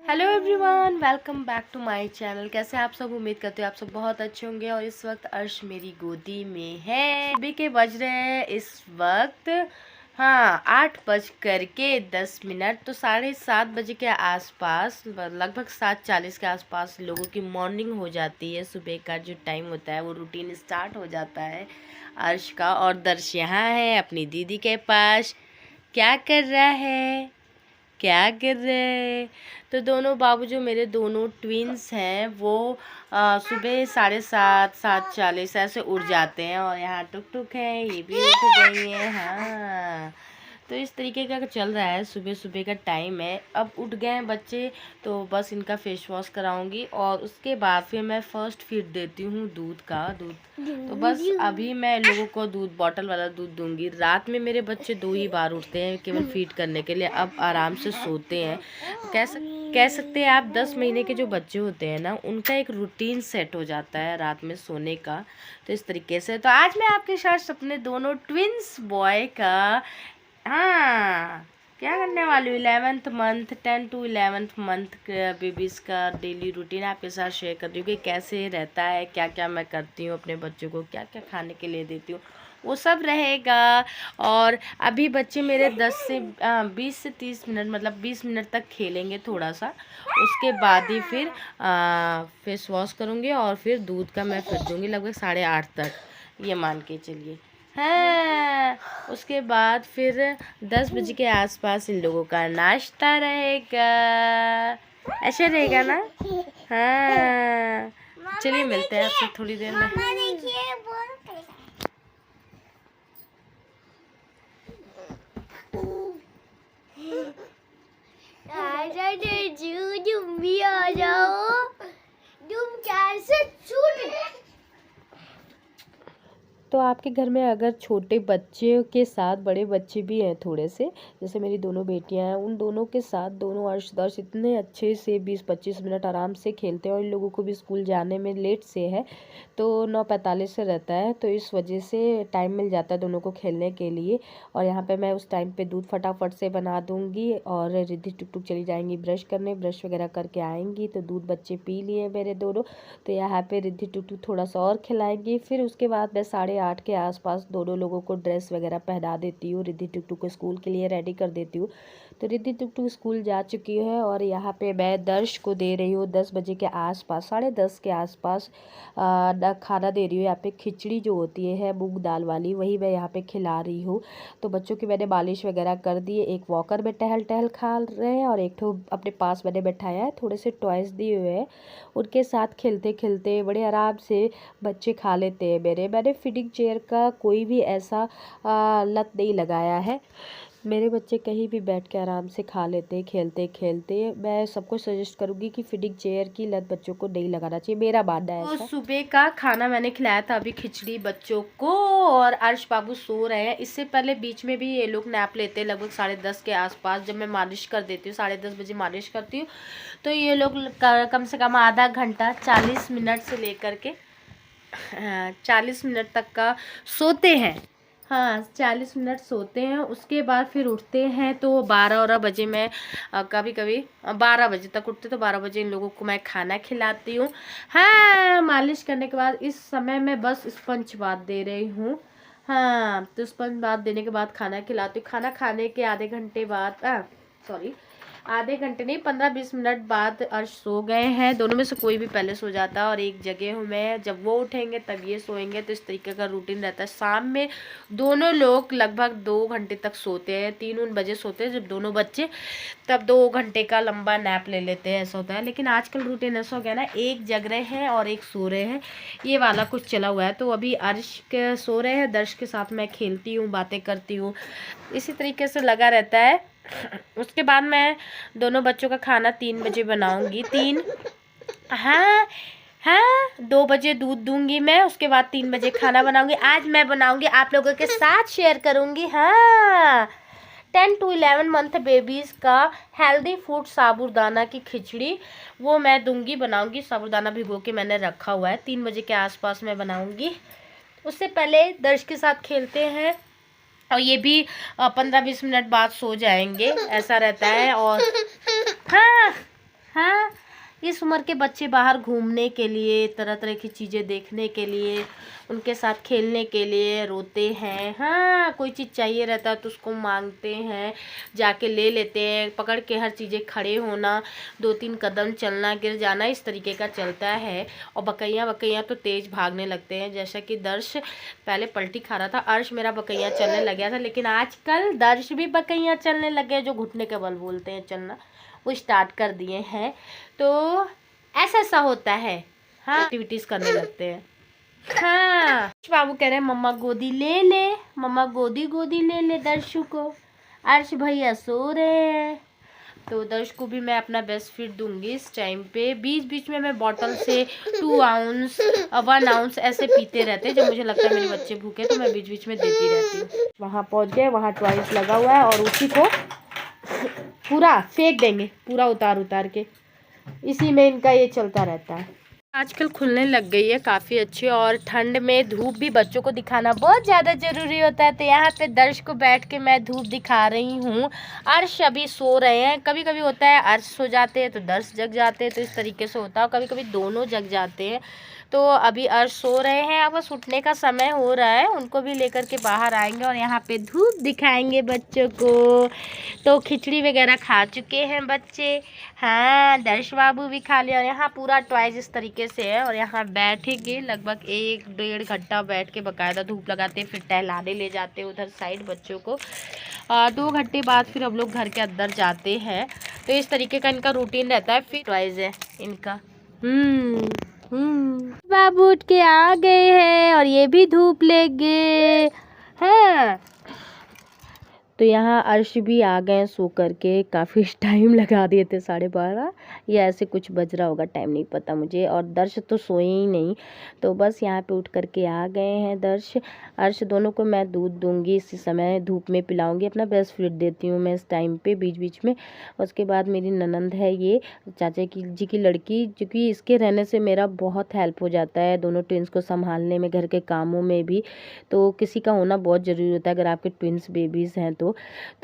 Hello everyone, welcome back to my channel. कैसे आप सब? उम्मीद करते हो आप सब बहुत अच्छे होंगे। और इस वक्त अर्श मेरी गोदी में है। सुबह के बज रहे हैं इस वक्त 8:10। तो 7:30 बजे के आसपास, लगभग 7:40 के आसपास लोगों की मॉर्निंग हो जाती है। सुबह का जो टाइम होता है वो रूटीन स्टार्ट हो जाता है अर्श का। और दर्श यहाँ है अपनी दीदी के पास। क्या कर रहा है? क्या कर रहे हैं? तो दोनों बाबू जो मेरे दोनों ट्विन्स हैं वो सुबह 7:30 7:40 ऐसे उठ जाते हैं। और यहाँ टुक टुक है, ये भी उठ गई है। हाँ, तो इस तरीके का चल रहा है। सुबह सुबह का टाइम है, अब उठ गए हैं बच्चे, तो बस इनका फेस वॉश कराऊंगी और उसके बाद फिर मैं फर्स्ट फीड देती हूँ दूध। तो बस अभी मैं लोगों को दूध, बॉटल वाला दूध दूंगी। रात में मेरे बच्चे 2 ही बार उठते हैं केवल फीड करने के लिए, अब आराम से सोते हैं। कह सकते हैं आप 10 महीने के जो बच्चे होते हैं ना, उनका एक रूटीन सेट हो जाता है रात में सोने का। तो इस तरीके से तो आज मैं आपके साथ अपने दोनों ट्विन्स बॉय का क्या करने वाली हूँ 11th month 10 to 11th month babies का डेली रूटीन आपके साथ शेयर कर रही हूँ कि कैसे रहता है, क्या क्या मैं करती हूँ अपने बच्चों को, क्या क्या खाने के लिए देती हूँ, वो सब रहेगा। और अभी बच्चे मेरे 20 से 30 मिनट, मतलब 20 मिनट तक खेलेंगे थोड़ा सा। उसके बाद ही फिर फेस वॉश करूँगी और फिर दूध का मैं फिर दूँगी लगभग 8:30 तक, ये मान के चलिए। हाँ, उसके बाद फिर 10 बजे के आसपास इन लोगों का नाश्ता रहेगा। ऐसे रहेगा ना? हाँ, चलिए मिलते हैं आपसे थोड़ी देर में। तुम भी आ जाओ, तुम कैसे छूट। तो आपके घर में अगर छोटे बच्चे के साथ बड़े बच्चे भी हैं थोड़े से, जैसे मेरी दोनों बेटियां हैं, उन दोनों के साथ दोनों अर्श दर्श इतने अच्छे से 20-25 मिनट आराम से खेलते हैं। और इन लोगों को भी स्कूल जाने में लेट से है, तो 9:45 से रहता है, तो इस वजह से टाइम मिल जाता है दोनों को खेलने के लिए। और यहाँ पर मैं उस टाइम पर दूध फटाफट से बना दूँगी और रिद्धि टुक टुक चली जाएंगी ब्रश करने। ब्रश वगैरह करके आएंगी तो दूध बच्चे पी लिए मेरे दोनों। तो यहाँ पर रिद्धि टुक टुक थोड़ा सा और खिलाएंगी। फिर उसके बाद मैं 8:30 के आसपास दोनों लोगों को ड्रेस वगैरह पहना देती हूँ। रिद्धि टुक टुक को स्कूल के लिए रेडी कर देती हूँ। तो रिद्धि टुक टुक स्कूल जा चुकी है और यहाँ पे मैं दर्श को दे रही हूँ 10 बजे के आसपास, 10:30 के आसपास खाना दे रही हूँ। यहाँ पे खिचड़ी जो होती है मूंग दाल वाली, वही मैं यहाँ पे खिला रही हूँ। तो बच्चों की मैंने मालिश वगैरह कर दी है। एक वॉकर में टहल टहल खा रहे हैं और एक तो अपने पास मैंने बैठाया है। थोड़े से टॉयज़ दिए हुए हैं, उनके साथ खेलते खेलते बड़े आराम से बच्चे खा लेते हैं मैंने फीडिंग चेयर का कोई भी ऐसा लत नहीं लगाया है। मेरे बच्चे कहीं भी बैठ के आराम से खा लेते खेलते खेलते। मैं सबको सजेस्ट करूँगी कि फीडिंग चेयर की लत बच्चों को नहीं लगाना चाहिए, मेरा मानना है ऐसा। सुबह का खाना मैंने खिलाया था अभी खिचड़ी बच्चों को, और अर्श बाबू सो रहे हैं। इससे पहले बीच में भी ये लोग नैप लेते हैं लगभग 10:30 के आसपास, जब मैं मालिश कर देती हूँ। 10:30 बजे मालिश करती हूँ तो ये लोग कम से कम आधा घंटा 40 मिनट से लेकर के 40 मिनट तक का सोते हैं। 40 मिनट सोते हैं। उसके बाद फिर उठते हैं तो 12 बजे मैं कभी कभी 12 बजे तक उठते, तो 12 बजे इन लोगों को मैं खाना खिलाती हूँ। मालिश करने के बाद इस समय मैं बस स्पंज बाथ दे रही हूँ। तो स्पंज बाथ देने के बाद खाना खिलाती हूँ। खाना खाने के आधे घंटे बाद आधे घंटे नहीं, 15-20 मिनट बाद अर्श सो गए हैं। दोनों में से कोई भी पहले सो जाता है और एक जगह हूँ मैं। जब वो उठेंगे तब ये सोएंगे। तो इस तरीके का रूटीन रहता है। शाम में दोनों लोग लगभग 2 घंटे तक सोते हैं। 3 बजे सोते हैं जब दोनों बच्चे, तब 2 घंटे का लंबा नैप ले लेते हैं, ऐसा होता है। लेकिन आजकल रूटीन ऐसा हो गया ना, एक जग रहे हैं और एक सो रहे हैं, ये वाला कुछ चला हुआ है। तो अभी अर्श के सो रहे हैं, दर्श के साथ मैं खेलती हूँ, बातें करती हूँ, इसी तरीके से लगा रहता है। उसके बाद मैं दोनों बच्चों का खाना 3 बजे बनाऊंगी। 2 बजे दूध दूंगी मैं, उसके बाद 3 बजे खाना बनाऊंगी। आज मैं बनाऊंगी, आप लोगों के साथ शेयर करूंगी 10 to 11 मंथ बेबीज़ का हेल्दी फूड साबूदाना की खिचड़ी, वो मैं दूंगी, बनाऊंगी। साबूदाना भिगो के मैंने रखा हुआ है, 3 बजे के आसपास मैं बनाऊंगी। उससे पहले दर्श के साथ खेलते हैं और ये भी 15-20 मिनट बाद सो जाएंगे, ऐसा रहता है। और इस उम्र के बच्चे बाहर घूमने के लिए, तरह तरह की चीज़ें देखने के लिए, उनके साथ खेलने के लिए रोते हैं। हाँ, कोई चीज़ चाहिए रहता है तो उसको मांगते हैं, जाके ले लेते हैं, पकड़ के हर चीज़ें खड़े होना, 2-3 कदम चलना, गिर जाना, इस तरीके का चलता है। और बकैया तो तेज़ भागने लगते हैं। जैसा कि दर्श पहले पलटी खा रहा था, अर्श मेरा बकैया चलने लग गया था, लेकिन आजकल दर्श भी बकैया चलने लग गए, जो घुटने के बल बोलते हैं चलना, वो स्टार्ट कर दिए हैं। तो ऐसा होता है। हाँ, एक्टिविटीज़ करने लगते हैं। हाँ, बाबू कह रहे हैं मम्मा गोदी ले ले, मम्मा गोदी गोदी ले ले दर्शु को। अर्श भैया सो रहे हैं, तो दर्श को भी मैं अपना बेस्ट फीड दूंगी इस टाइम पे। बीच बीच में मैं बॉटल से 2 आउंस 1 आउंस ऐसे पीते रहते हैं। जब मुझे लगता है मेरे बच्चे भूखे तो मैं बीच बीच में देती रहती हूँ। वहाँ पहुँच गए, वहाँ टॉयज लगा हुआ है और उसी को पूरा फेंक देंगे, पूरा उतार के। इसी में इनका ये चलता रहता है। आजकल खुलने लग गई है काफ़ी अच्छी, और ठंड में धूप भी बच्चों को दिखाना बहुत ज़्यादा ज़रूरी होता है। तो यहाँ पे दर्श को बैठ के मैं धूप दिखा रही हूँ। अर्श अभी सो रहे हैं। कभी कभी होता है अर्श सो जाते हैं तो दर्श जग जाते हैं, तो इस तरीके से होता है। कभी कभी दोनों जग जाते हैं। तो अभी अर्श सो रहे हैं, अब बस उठने का समय हो रहा है, उनको भी लेकर के बाहर आएंगे और यहाँ पे धूप दिखाएंगे बच्चों को। तो खिचड़ी वगैरह खा चुके हैं बच्चे। हाँ, दर्श बाबू भी खा लिया। और यहाँ पूरा टॉयज इस तरीके से है, और यहाँ बैठेंगे लगभग 1-1.5 घंटा बैठ के बकायदा धूप लगाते, फिर टहलाने ले जाते उधर साइड बच्चों को। 2 घंटे बाद फिर हम लोग घर के अंदर जाते हैं। तो इस तरीके का इनका रूटीन रहता है। फिर टॉयज है इनका। बाबू उठ के आ गए हैं और ये भी धूप लेंगे। हाँ, तो यहाँ अर्श भी आ गए सो करके। काफ़ी टाइम लगा दिए थे, 12:30 या ऐसे कुछ बज रहा होगा, टाइम नहीं पता मुझे। और दर्श तो सोए ही नहीं, तो बस यहाँ पे उठ करके आ गए हैं दर्श। अर्श दोनों को मैं दूध दूंगी इसी समय, धूप में पिलाऊंगी, अपना ब्रेस्ट फीड देती हूँ मैं इस टाइम पे बीच बीच में। उसके बाद मेरी ननंद है ये चाचा जी की लड़की, क्योंकि इसके रहने से मेरा बहुत हेल्प हो जाता है दोनों ट्विंस को संभालने में, घर के कामों में भी। तो किसी का होना बहुत ज़रूरी होता है अगर आपके ट्विंस बेबीज़ हैं तो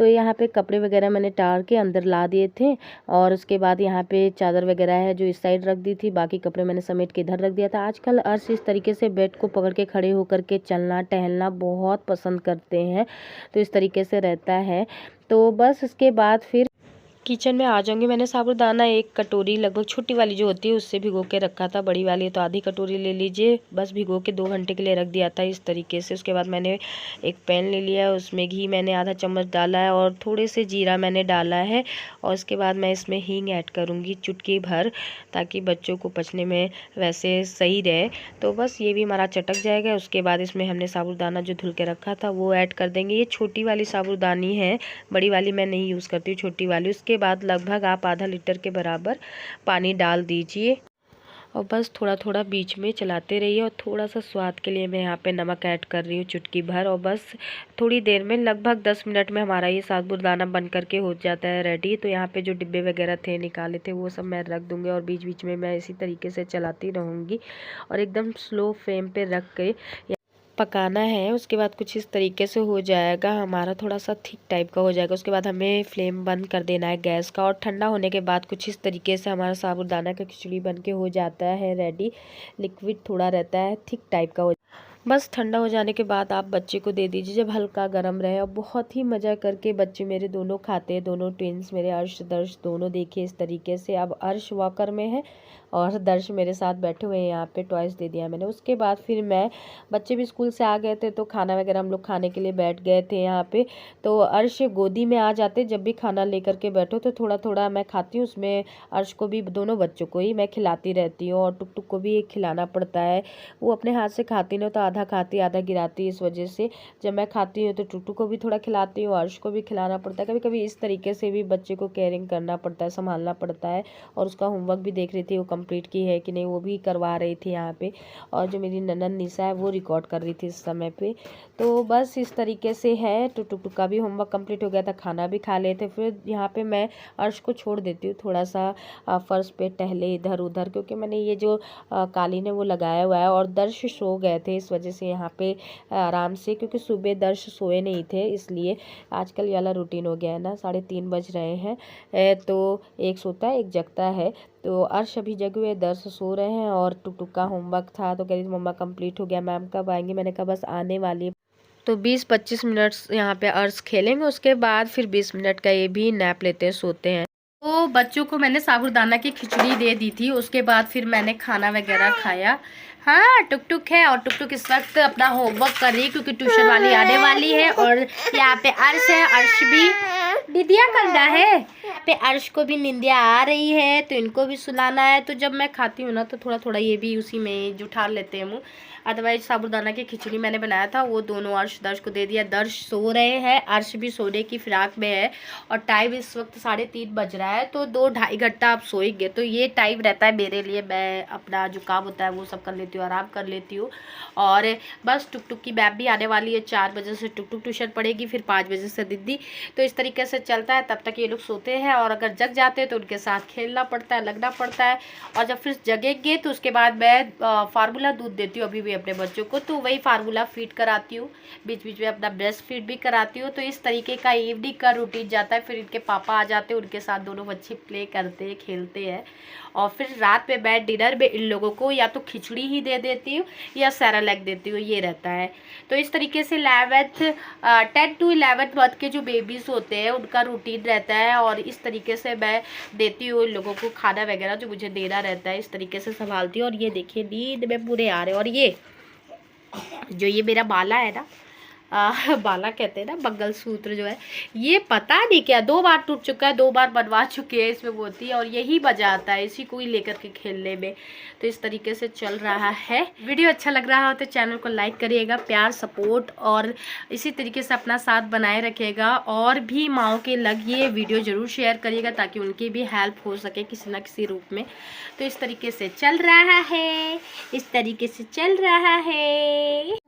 यहाँ पे कपड़े वगैरह मैंने टार के अंदर ला दिए थे, और उसके बाद यहाँ पे चादर वगैरह है जो इस साइड रख दी थी, बाकी कपड़े मैंने समेट के इधर रख दिया था। आजकल अर्श इस तरीके से बेड को पकड़ के खड़े होकर के चलना टहलना बहुत पसंद करते हैं, तो इस तरीके से रहता है। तो बस इसके बाद फिर किचन में आ जाऊंगी। मैंने साबूदाना 1 कटोरी लगभग छोटी वाली जो होती है उससे भिगो के रखा था, बड़ी वाली तो आधी कटोरी ले लीजिए, बस भिगो के 2 घंटे के लिए रख दिया था इस तरीके से। उसके बाद मैंने एक पैन ले लिया, उसमें घी मैंने आधा चम्मच डाला है और थोड़े से जीरा मैंने डाला है, और उसके बाद मैं इसमें हींग ऐड करूँगी चुटकी भर, ताकि बच्चों को पचने में वैसे सही रहे। तो बस ये भी हमारा चटक जाएगा। उसके बाद इसमें हमने साबूदाना जो धुल के रखा था वो ऐड कर देंगे। ये छोटी वाली साबूदानी है, बड़ी वाली मैं नहीं यूज़ करती हूँ, छोटी वाली। उसके बाद लगभग आप आधा लीटर के बराबर पानी डाल दीजिए, और बस थोड़ा थोड़ा बीच में चलाते रहिए। और थोड़ा सा स्वाद के लिए मैं यहाँ पे नमक ऐड कर रही हूँ चुटकी भर, और बस थोड़ी देर में लगभग 10 मिनट में हमारा ये साबूदाना बन करके हो जाता है रेडी। तो यहाँ पे जो डिब्बे वगैरह थे निकाले थे वो सब मैं रख दूँगी, और बीच बीच में मैं इसी तरीके से चलाती रहूँगी, और एकदम स्लो फ्लेम पे रख के पकाना है। उसके बाद कुछ इस तरीके से हो जाएगा हमारा, थोड़ा सा थिक टाइप का हो जाएगा। उसके बाद हमें फ्लेम बंद कर देना है गैस का, और ठंडा होने के बाद कुछ इस तरीके से हमारा साबूदाना का खिचड़ी बन के हो जाता है रेडी। लिक्विड थोड़ा रहता है, थिक टाइप का हो। बस ठंडा हो जाने के बाद आप बच्चे को दे दीजिए जब हल्का गर्म रहे, और बहुत ही मज़ा करके बच्चे मेरे दोनों खाते हैं, दोनों ट्विंस मेरे अर्श दर्श दोनों। देखिए इस तरीके से अब अर्श वॉकर में है और दर्श मेरे साथ बैठे हुए हैं, यहाँ पे टॉयज दे दिया मैंने। उसके बाद फिर मैं, बच्चे भी स्कूल से आ गए थे तो खाना वगैरह हम लोग खाने के लिए बैठ गए थे यहाँ पे। तो अर्श गोदी में आ जाते, जब भी खाना लेकर के बैठो तो थोड़ा थोड़ा मैं खाती हूँ, उसमें अर्श को भी, दोनों बच्चों को ही मैं खिलाती रहती हूँ, और टुक टुक को भी एक खिलाना पड़ता है। वो अपने हाथ से खाती नहीं तो आधा खाती आधा गिराती, इस वजह से जब मैं खाती हूँ तो टुटू को भी थोड़ा खिलाती हूँ, अर्श को भी खिलाना पड़ता है। कभी कभी इस तरीके से भी बच्चे को केयरिंग करना पड़ता है, संभालना पड़ता है। और उसका होमवर्क भी देख रही थी वो कंप्लीट की है कि नहीं, वो भी करवा रही थी यहाँ पे। और जो मेरी ननद निशा है वो रिकॉर्ड कर रही थी इस समय पे। तो बस इस तरीके से है। टुटू का भी होमवर्क कंप्लीट हो गया था, खाना भी खा लेते। फिर यहाँ पे मैं अर्श को छोड़ देती हूँ थोड़ा सा फर्श पे टहले इधर उधर, क्योंकि मैंने ये जो कालीन है वो लगाया हुआ है, और दर्श सो गए थे इस वजह वजह से यहाँ पे आराम से, क्योंकि सुबह दर्श सोए नहीं थे इसलिए आजकल ये वाला रूटीन हो गया है ना। 3:30 बज रहे हैं तो एक सोता है एक जगता है। तो अर्श अभी जगे हुए, दर्श सो रहे हैं और टुकटुक का होमवर्क था तो कह रही थी मम्मा कंप्लीट हो गया, मैम कब आएंगी। मैंने कहा बस आने वाली। तो 20-25 मिनट यहाँ पे अर्श खेलेंगे, उसके बाद फिर 20 मिनट का ये भी नैप लेते हैं, सोते हैं। तो बच्चों को मैंने साबूदाना की खिचड़ी दे दी थी, उसके बाद फिर मैंने खाना वगैरह खाया। हाँ टुकटुक है और टुकटुक इस वक्त अपना होमवर्क कर रही है क्योंकि ट्यूशन वाली आने वाली है। और यहाँ पे अर्श है, अर्श भी दीदिया कर रहा है पे, अर्श को भी निंदिया आ रही है तो इनको भी सुलाना है। तो जब मैं खाती हूँ ना तो थोड़ा थोड़ा ये भी उसी में जुठा लेते हैं मुँह। अदरवाइज साबूदाना की खिचड़ी मैंने बनाया था वो दोनों अर्श दर्श को दे दिया। दर्श सो रहे हैं, अर्श भी सोने की फिराक में है और टाइम इस वक्त 3:30 बज रहा है। तो 2-2.5 घंटा आप सोएंगे तो ये टाइम रहता है मेरे लिए, मैं अपना जो काम होता है वो सब कर लेती हूँ, आराम कर लेती हूँ। और बस टुकटुक की मैम भी आने वाली है, 4 बजे से टुकटुक ट्यूशन पढ़ेगी, फिर 5 बजे से दीदी। तो इस तरीके से चलता है, तब तक ये लोग सोते हैं और अगर जग जाते हैं तो उनके साथ खेलना पड़ता है, लगना पड़ता है। और जब फिर जगेंगे तो उसके बाद मैं फार्मूला दूध देती हूँ अभी भी अपने बच्चों को, तो वही फार्मूला फीड कराती हूँ, बीच बीच में अपना ब्रेस्ट फीड भी कराती हूँ। तो इस तरीके का इवनिंग का रूटीन जाता है। फिर इनके पापा आ जाते हैं, उनके साथ दोनों बच्चे प्ले करते हैं, खेलते हैं। और फिर रात में मैं डिनर में इन लोगों को या तो खिचड़ी ही दे देती हूँ या सेरेलैक देती हूँ, ये रहता है। तो इस तरीके से 10 to 11 मंथ के जो बेबीज़ होते हैं उनका रूटीन रहता है और इस तरीके से मैं देती हूँ इन लोगों को खाना वगैरह जो मुझे देना रहता है, इस तरीके से संभालती हूँ। और ये देखिए नींद में पूरे आ रहे हैं। और ये जो ये मेरा बाला है ना, बाला कहते हैं ना, मंगलसूत्र जो है, ये पता नहीं क्या 2 बार टूट चुका है, 2 बार बनवा चुके हैं इसमें मोती, और यही बजाता है, इसी को ही लेकर के खेलने में। तो इस तरीके से चल रहा है। वीडियो अच्छा लग रहा हो तो चैनल को लाइक करिएगा, प्यार सपोर्ट और इसी तरीके से अपना साथ बनाए रखिएगा। और भी माओं के लग ये वीडियो ज़रूर शेयर करिएगा ताकि उनकी भी हेल्प हो सके किसी न किसी रूप में। तो इस तरीके से चल रहा है, इस तरीके से चल रहा है।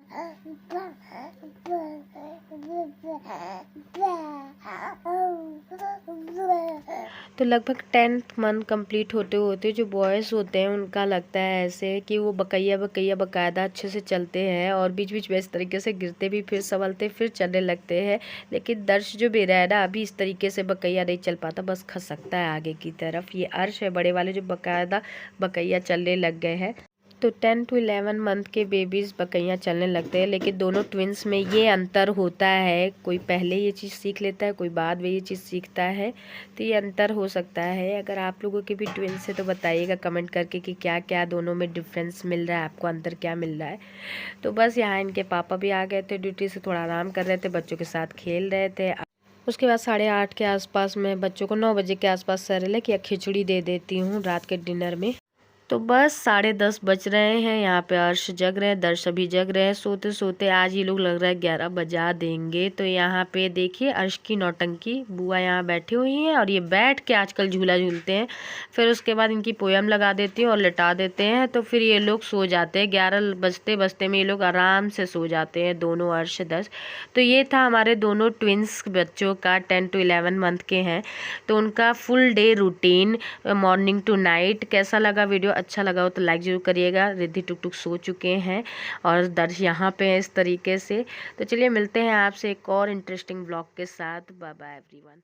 तो लगभग 10th मंथ कंप्लीट होते होते जो बॉयज़ होते हैं उनका लगता है ऐसे कि वो बकैया बकायदा अच्छे से चलते हैं और बीच बीच में इस तरीके से गिरते भी, फिर संभलते, फिर चलने लगते हैं। लेकिन दर्श जो मेरा है ना अभी इस तरीके से बकैया नहीं चल पाता, बस खसकता है आगे की तरफ। ये अर्श है बड़े वाले जो बकायदा बकैया चलने लग गए हैं। तो 10 to 11 मंथ के बेबीज़ बकैयाँ चलने लगते हैं। लेकिन दोनों ट्विंस में ये अंतर होता है, कोई पहले ये चीज़ सीख लेता है, कोई बाद में ये चीज़ सीखता है। तो ये अंतर हो सकता है। अगर आप लोगों के भी ट्विंस है तो बताइएगा कमेंट करके कि क्या क्या दोनों में डिफरेंस मिल रहा है, आपको अंतर क्या मिल रहा है। तो बस यहाँ इनके पापा भी आ गए थे ड्यूटी से, थोड़ा आराम कर रहे थे, बच्चों के साथ खेल रहे थे। उसके बाद 8:30 के आसपास मैं बच्चों को 9 बजे के आसपास सेरेलैक या खिचड़ी दे देती हूँ रात के डिनर में। तो बस 10:30 बज रहे हैं, यहाँ पे अर्श जग रहे हैं, दर्श भी जग रहे हैं। सोते सोते आज ये लोग लग रहा है 11 बजा देंगे। तो यहाँ पे देखिए अर्श की नौटंकी, बुआ यहाँ बैठी हुई हैं और ये बैठ के आजकल झूला झूलते हैं। फिर उसके बाद इनकी पोयम लगा देती हूँ और लिटा देते हैं, तो फिर ये लोग सो जाते हैं। 11 बजते बजते में ये लोग आराम से सो जाते हैं, दोनों अर्श दर्श। तो ये था हमारे दोनों ट्विंस बच्चों का, 10 to 11 मंथ के हैं। तो उनका full day routine morning to night. कैसा लगा वीडियो? अच्छा लगा हो तो लाइक ज़रूर करिएगा। रिद्धि टुकटुक सो चुके हैं और दर्श यहाँ पे हैं इस तरीके से। तो चलिए मिलते हैं आपसे एक और इंटरेस्टिंग ब्लॉग के साथ। Bye bye everyone.